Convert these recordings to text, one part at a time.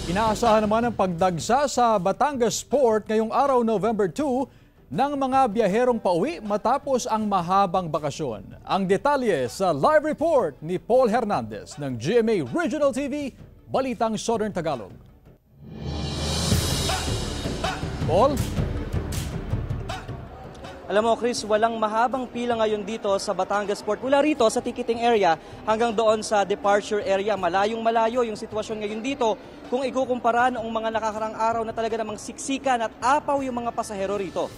Inaasahan naman ang pagdagsa sa Batangas Port ngayong araw November 2 ng mga biyaherong pauwi matapos ang mahabang bakasyon. Ang detalye sa live report ni Paul Hernandez ng GMA Regional TV, Balitang Southern Tagalog. Paul? Alam mo Chris, walang mahabang pila ngayon dito sa Batangas Port. Mula rito sa ticketing area hanggang doon sa departure area. Malayong-malayo yung sitwasyon ngayon dito kung ikukumpara noong mga nakakarang araw na talaga namang siksikan at apaw yung mga pasahero rito.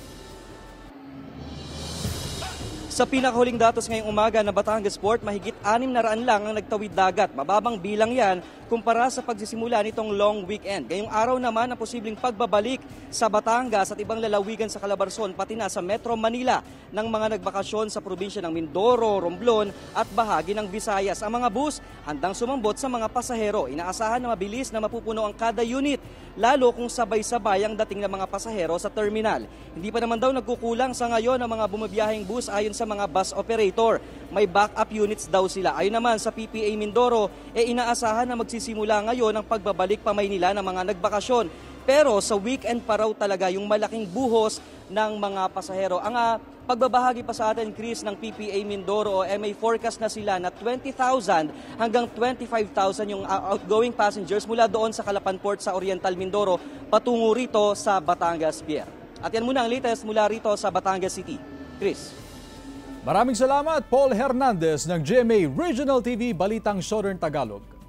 Sa pinakahuling datos ngayong umaga na Batangas Port, mahigit 600 lang ang nagtawid dagat. Mababang bilang yan kumpara sa pagsisimula nitong long weekend. Ngayong araw naman ang posibleng pagbabalik sa Batangas at ibang lalawigan sa Calabarzon, pati na sa Metro Manila ng mga nagbakasyon sa probinsya ng Mindoro, Romblon at bahagi ng Visayas. Ang mga bus handang sumambot sa mga pasahero. Inaasahan na mabilis na mapupuno ang kada unit, lalo kung sabay-sabay ang dating ng mga pasahero sa terminal. Hindi pa naman daw nagkukulang sa ngayon ang mga bumabiyaheng bus ayon sa mga bus operator. May backup units daw sila. Ayon naman sa PPA Mindoro, inaasahan na magsisimula ngayon ang pagbabalik pa Maynila ng mga nagbakasyon. Pero sa weekend pa raw talaga yung malaking buhos ng mga pasahero. Ang pagbabahagi pa sa atin, Chris, ng PPA Mindoro, may forecast na sila na 20,000 hanggang 25,000 yung outgoing passengers mula doon sa Calapan Port sa Oriental Mindoro patungo rito sa Batangas Pier. At yan muna ang latest mula rito sa Batangas City. Chris. Maraming salamat, Paul Hernandez ng GMA Regional TV, Balitang Southern Tagalog.